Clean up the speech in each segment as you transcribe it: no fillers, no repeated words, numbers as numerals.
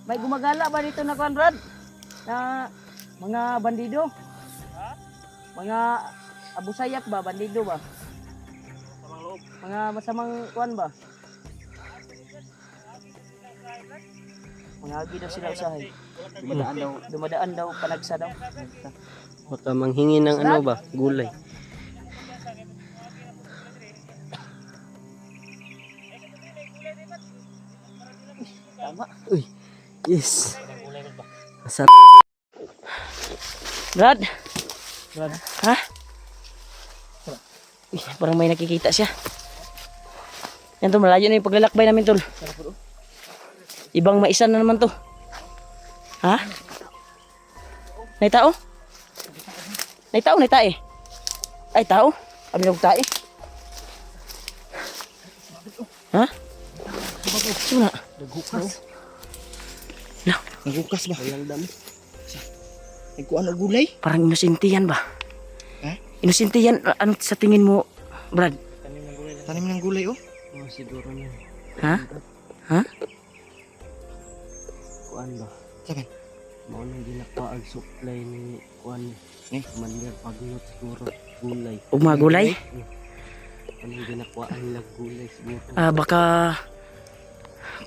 May gumagala ba dito na kuan, Brad? Na mga bandido? Mga Abu Sayyaf ba, bandido ba? Mga masamang kuan ba? Mga agi daw sila usahay. Dumadaan daw, panagsa daw. Baka manghingi ng ano ba, gulay. Tama. Uy, yes. Masarap. Brad? Brad? Ha? Uy, parang may nakikita siya. Yan tol, malayo na yung paglalakbay namin tol. Ibang maisan na naman to. Ha? Nay tao? Nay tao, nay tae. Ay tao? Abi na tae. Ha? Sino na? Nagukas ba? Nagkuhan og gulay? Parang inosente yan ba? Ha? Inosente yan. Ano sa tingin mo, Brad? Tanim ng gulay oh. Oh, siguro na. Ha? Ha? Kuan ba? Sabi. Mao nang ginakaag supply ni kuan. Mandir pagnot siguro gulay. O mga gulay? Anong ginakuhaan nila gulay siguro. Baka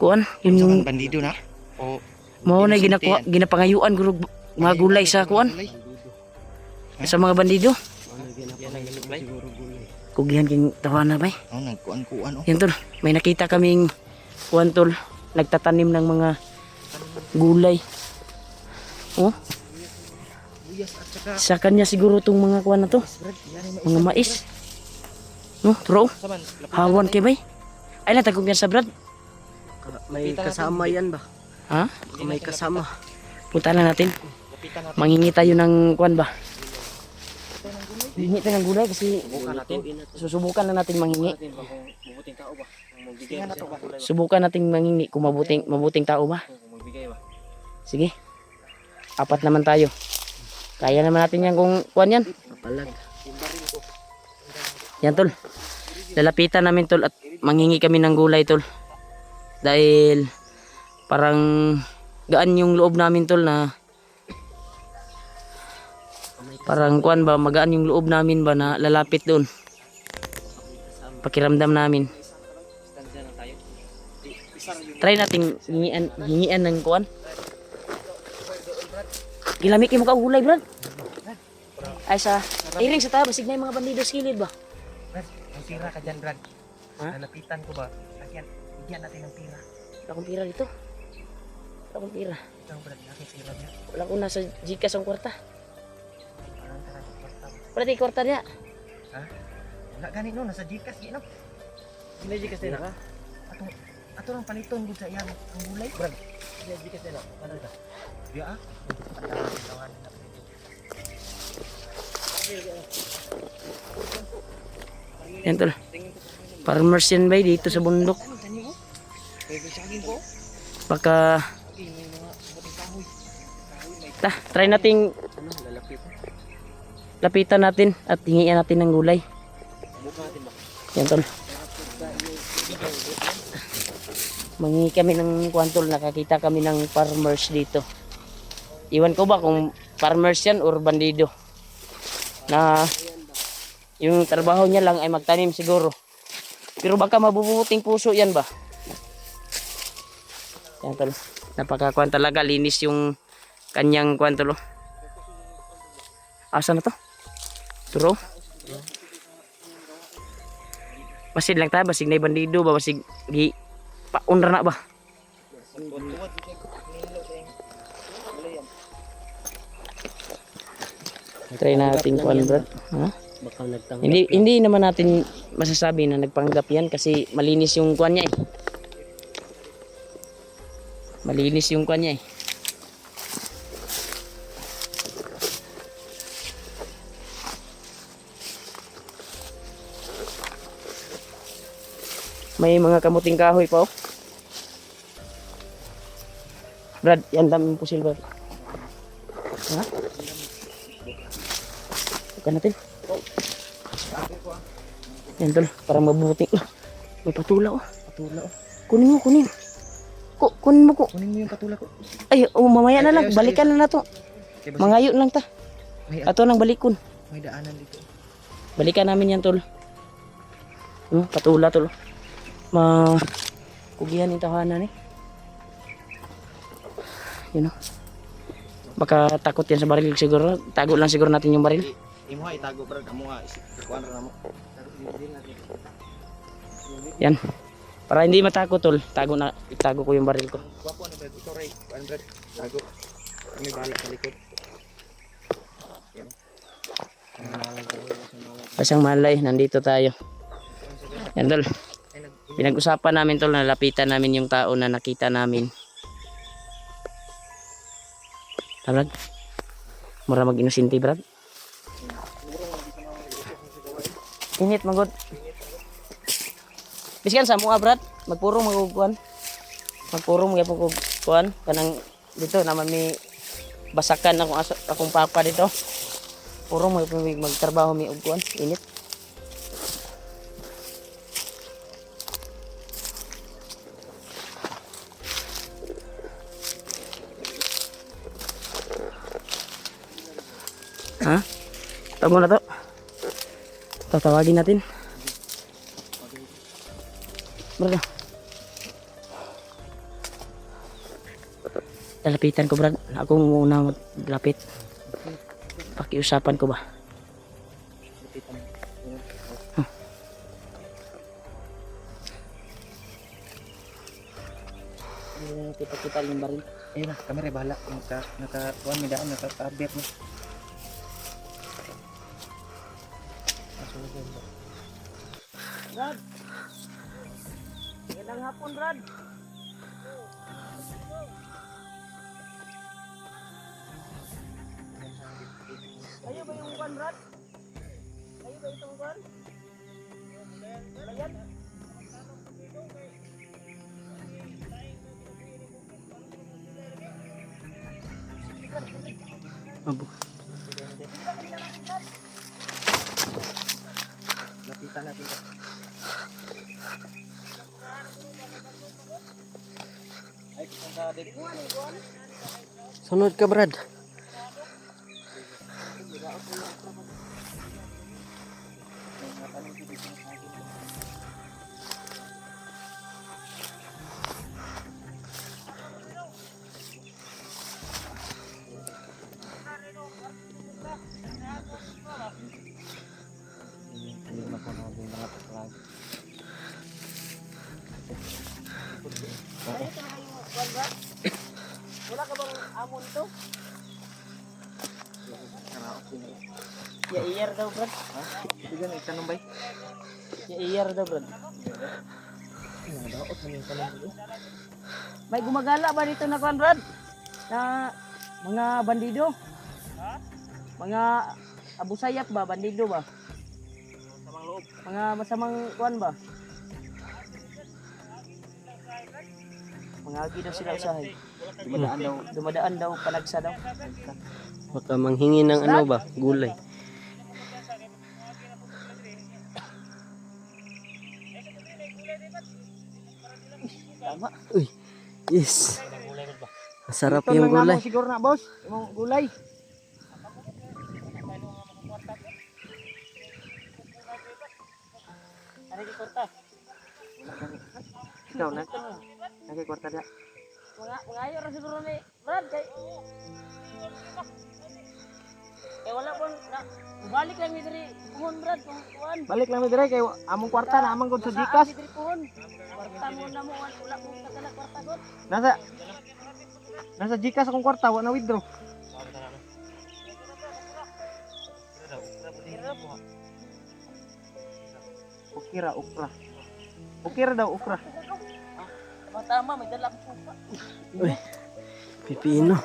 kuan, yun yung Yung bandido na? O mo na ginapangayuan gurug mga gulay sa kuan, sa mga bandido. Mao nang ginakuhaan siguro gulay. Kugihan king tawana bay. oh, nagkuhan oh. Yan tol, may nakita kaming kuan tol, nagtatanim ng mga gulay. Oh, Buyas at saka sa kanya siguro tong mga kuan na to, mga mais. No, tro. saman. Hawan kay bay. Ay natagog yan sa Brad. May kasama yan ba? Ha? May kasama. Punta na natin. Lapitan natin. Mangingi tayo ng kuan ba? Hingi tayo ng gulay kasi Subukan natin. susubukan na natin mangingi. Mabuting tao ba? Tingnan na to ba? Subukan nating mangingi kung mabuting tao ba. Magbigay ba? Sige. Apat naman tayo. Kaya naman natin yan kung kuan yan. Palag. Yan tol. Lalapitan namin tol at mangingi kami ng gulay tol. Dahil parang gaan yung loob namin tol na parang kuan ba, magaan yung loob namin ba na lalapit doon. Pakiramdam namin. Try nating hingian ng kuan. Gilamik mo ka gulay, Brad. Ay sa iring sa taba, signay mga bandido skilid ba? Brad, may pira ka dyan, Brad. Ha? Lalapitan ko ba? Kasi bigyan natin ng pira. Wala akong pira dito. Wala akong pira. Ito, Brad, natin pira niya. Wala ko nasa Gcash ang kwarta. Parang tarang kwarta. Wala tayo kwarta niya. Ha? Wala gani no, nasa Gcash di no. Hindi Gcash din ka? Ato lang paliton gud sa iyan ang gulay, Brad. Hindi Gcash din ako. Ano ito? Di ah. Tawanan na. Yan tol. Farmers yan ba dito sa bundok? Pwede sa akin po. Baka Okay, may mga buting kahoy. try nating Ano, lalapit. lapitan natin at hingian natin ng gulay. Subukan natin ba? Yan tol. Mangingi kami ng kuwan tol, nakakita kami ng farmers dito. Iwan ko ba kung farmers yan or bandido. Na yung trabaho niya lang ay magtanim siguro. Pero baka mabubuting puso yan ba? Yan tol. Napakakuan talaga, linis yung kanyang kuwan tol. Asa na to? Turo? Basid lang tayo, basig na bandido ba, basig di paunra na ba? Try natin kuan Brad. Ha? Baka nagtanggap. Hindi naman natin masasabi na nagpanggap yan kasi malinis yung kuan niya eh. Malinis yung kuan niya eh. May mga kamuting kahoy pa oh. Brad, yan daming pusil Brad. Ha? Bukan natin. Yan tol, parang mabuting. May patula oh. Patula oh. Kunin mo, kunin. ko, kunin mo ko. Kunin mo yung patula ko. Ay, mamaya na lang, ayos, balikan na nato. Okay, basta Mangayo lang ta. may, Ato nang balikon. may daanan dito. Balikan namin yan tol. Patula tol. Kugihan yung tahanan eh. Yun o. Baka takot yan sa baril siguro. Tago lang siguro natin yung baril. Imo ha itago brad, amo ha ikuan ra mo. Yan. Para hindi matakot tol. Itago ko yung baril ko. Wapo na brad, ikaw ray, kuan brad. Tago. Kami balik sa likod. Pasang malay, nandito tayo. Yan tol. Pinag-usapan namin tol, nalapitan namin yung tao na nakita namin. Brad? Mura mag-inusinti, Brad? Init, magod. Biskan sa mga, Brad. Magpurong magkukuan. Magpurong magkukuan. Kanang dito naman may basakan akong papa dito. Purong magtrabaho may ugkuan. Init. Ha? Tama na to. Tatawagin natin. Brad. Lalapitan ko, Brad. Ako muna maglapit. Pakiusapan ko ba? Kita yung baril. Ayun na, kami ray bahala. Kuan may daan, naka-tabir na. Brad. Magandang hapon, Brad. Kayo ba yung buwan, Brad? Kayo ba itong buwan? Ayan. Abo. Lapitan natin. Ay, kita dito. Sunod ka, Brad. Wala ka bang amon to? Ya iyar daw, Brad. Ha? Sige, itanong bay. Ya iyar daw, Brad. Daot man yung tanong ko. May gumagala ba dito na kuan, Brad? Na mga bandido? Mga Abu Sayyaf ba? Bandido ba? Samang loob. Mga masamang kuan ba? Mga agi daw sila usahay. Dumadaan daw, panagsa daw. Baka manghingi ng ano ba? Gulay. Tama. Uy. Yes. Masarap Ito yung lang gulay. namo siguro na, boss. Yung gulay. Ari di korta. Ikaw na. Nagkikwarta na. Mga ayo ra siguro ni Brad kay. Kay wala pon na balik lang ni diri puhon, Brad, kung kuan. Balik lang mi dire kay among kwarta na amang gud sa Gcash. Diri puhon. Kwarta mo na mo wala mo katala kwarta gud. Nasa Gcash akong kwarta, wa na withdraw. Ukira, ukra. Ukira daw, ukra. Tama, may dala ko pa. Uy. Pipino.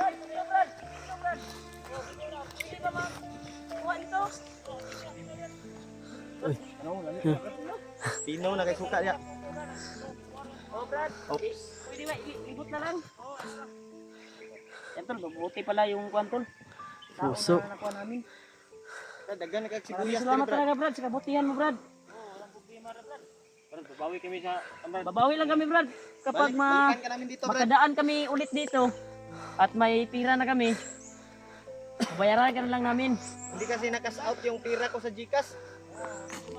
Uy. Pino na kay suka ya. Oh, Brad. Pwede ba ibot na lang? Yan tol, mabuti pala yung kuan tol. Puso. Nakuha namin. Daghan na kay Maraming sibuyas. salamat talaga, Brad, sa kabutihan mo, Brad. Babawi kami sa Brad. Babawi lang kami, Brad. Kapag Balikan ka namin dito, Brad. makadaan kami ulit dito at may pira na kami, bayaran ka na lang namin. Hindi kasi nakas out yung pira ko sa GCash.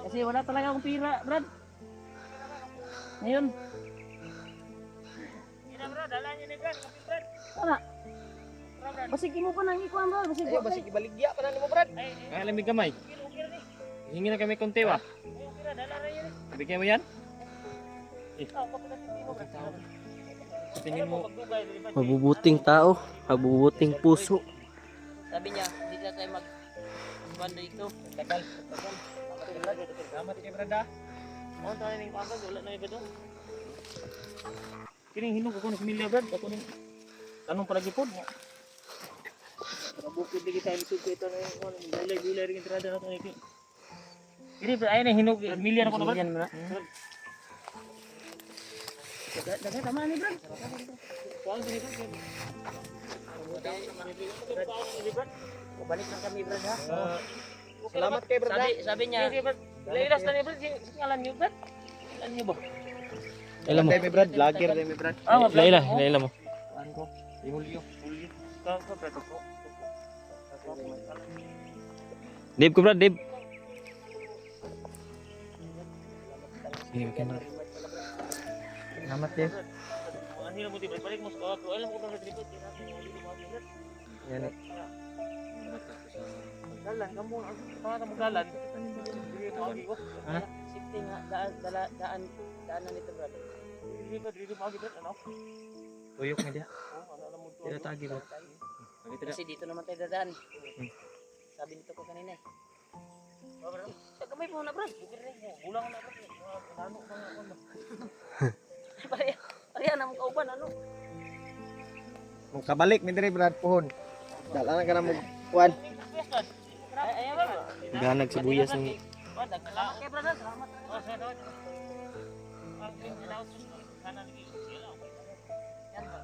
Kasi wala talaga akong pira, Brad. Ngayon. Wala. Basig mo pa nang ikuan, Brad. Basig Ayo, basi ibaligya pa na nimo, Brad. Ay, alam gamay. Hingi na kami konti wa. Bigyan mo yan? Tingin mo. Mabubuting tao, mabubuting puso. Sabi niya, hindi na tayo mag-banda dito. Tagal. Salamat kay Brad. ah. Ano tayo ng pangkag? Wala na iba doon. Kining hinog ako ng pamilya Brad. Ako ning tanong palagi po. Bukid di kita lisod ko ito na yung gulay-gulay rin tirada natin iki. Ini ayun na hinog pamilya na ko na Brad. Yan mo na. Dagat tama ni, Brad. Kuan sini Brad. Balik lang kami, Brad, ha? Salamat kay Brad. ah. Sabi niya, Lailas na ni Brad, ngalan niyo Brad. Ngalan niyo ba? Laila mo. Demi Brad, vlogger Demi Brad. Laila mo. ano ko? Julio. Ka Brad ko. Dave ko Brad, Dave. Sige, camera. Salamat Dave. Ang hirap mo di Brad, balik mo sa ko. Alam ko Brad tripod, Yan eh. Dalan kamu, para mo dalan. Dili mo agi ko. Safety nga, daanan nito, Brad. Dili mo agi Brad, ano? Tuyok na dia. Alam mo to. Tira tagi Brad. Kasi dito naman tayo dadaan. Sabi nito ko kanina eh. Sa kamay mo na, Brad. Ulang na Brad. Ano ko na ako. Pareha na mong kauban, ano? Kung kabalik mi diri Brad pohon. Dala na ka na mo kuan. Ayan, Brad. Ganag sibuyas ni. Salamat kay Brad, ha? Salamat.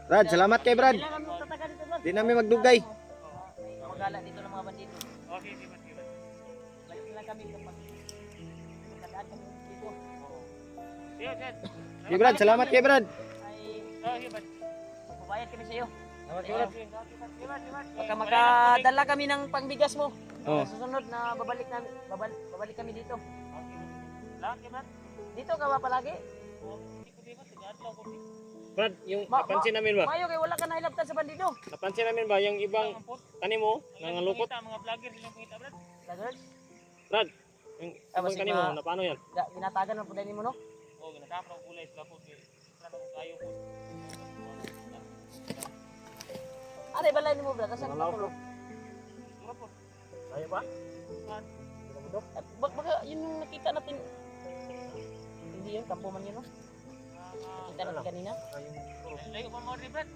Brad, salamat kay Brad. Kailangan mo tataga dito, Brad. Di namin magdugay. Magala dito ng mga bandito. Balik lang kami kapag makadaan kami dito. Kay Brad, salamat kay Brad. Ay, magbabayad kami sa iyo. Baka makadala kami ng pangbigas mo. Oh. Sa susunod na babalik kami dito. Dito ka ba palagi? Brad, yung napansin namin ba? Mayo kay wala ka nailabtan sa bandido. Napansin namin ba yung ibang tanim mo, nangalukot? Mga vlogger silang kita, Brad. Vloggers? Brad, yung ibang basta tanim mo, na paano yan? Ginatagan mo pudani mo, no? Oo, ginatapang kulay sila po. Kayo po. Are balay mo, Brad. Asan ka mo? Kaya ba? Baka yun yung nakita natin. Hindi yun, kampo man yun, no? Nakita natin kanina. Layo pa mo rin, Brad.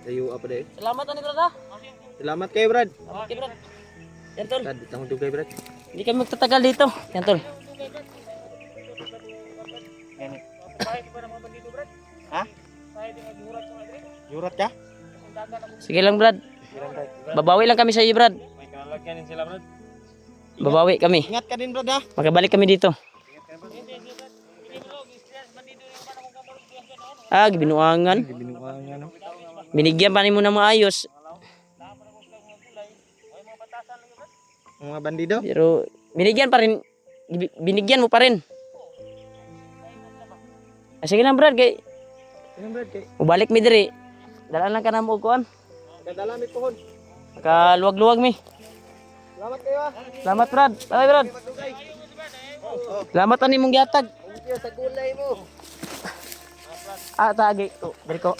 Tayo apa deh? Salamat ani, Brad, ha? Salamat kay Brad. Salamat kay Brad. Yan, tol. Brad, tangong dugay Brad. Hindi kami magtatagal dito. Yan, tol. Ha? Yurat ka? Sige lang, Brad. Babawi lang kami sa iyo, Brad. May kalalagyan sila, Brad. Babawi kami. Ingat ka din Brad ha. Magkabalik kami dito. Gibinuangan. Binuang ano? Binigyan pa nimo ng maayos. Mga bandido. Pero binigyan pa rin. Binigyan mo pa rin. Sige lang, Brad. Kay Ano Brad kay? ubalik mi diri. Dalan lang ka na mo kuan. Kadala mi pohon. Kaluwag-luwag mi. Salamat kayo ha. Salamat, Brad. Bye, Brad. Magdugay. Salamat ani mong gihatag. Thank you sa gulay mo. Tagi. Diri ko.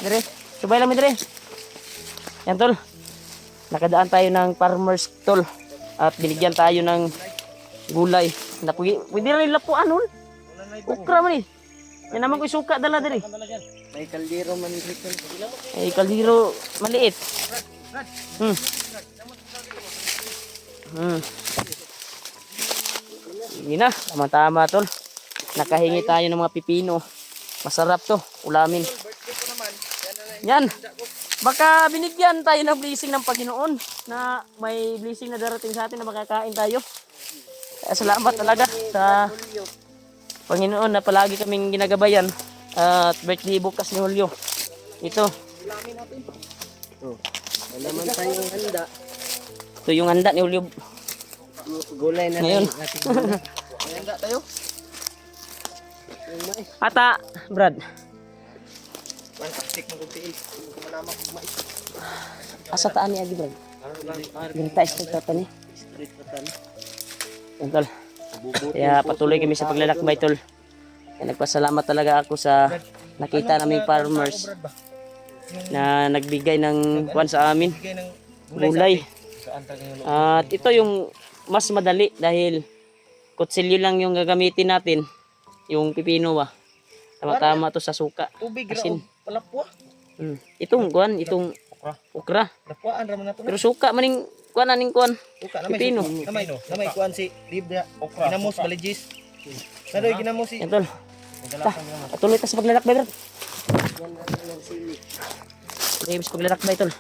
Diri. Subay lang mi diri. Yan, tol. Nakadaan tayo ng farmer's tol. At binigyan tayo ng gulay. Pwede rin lapuan, tol. Ukra man eh. Yan naman ko suka dala diri. May kaldero man dito. Ay, kaldero maliit. Sige na, tama-tama tol. Nakahingi tayo ng mga pipino. Masarap to, ulamin. Yan. Baka binigyan tayo ng blessing ng Panginoon na may blessing na darating sa atin na makakain tayo. Salamat talaga sa Panginoon na palagi kaming ginagabayan. At birthday bukas ni Julio. Ito. Wala man tayong handa. Ito yung handa ni Julio. Gulay na Ngayon. lang ating gulay. May handa tayo. Ata, Brad. Fantastic mo kung tiil. Manamak mais. Asa taan ni Agi, Brad? Ganita straight ata ni. Yan, tol. Kaya patuloy kami sa paglalakbay, tol. Kaya nagpasalamat talaga ako sa nakita naming farmers na nagbigay ng kwan sa amin. Bigay ng Gulay. saan tayo yung At ito yung mas madali dahil kutsilyo lang yung gagamitin natin. Yung pipino ba. Tama-tama to sa suka. tubig Asin. raw. Palapwa. Itong kwan, itong okra. Lapuan raman na to. Pero suka maning kwan aning kwan. Uka Pipino. Namay kuan si Libra. Ginamos baligis. Nadoy ginamos si. Yan, tol. Patuloy ta sa paglalakbay, Brad. Patuloy sa paglalakbay, tol.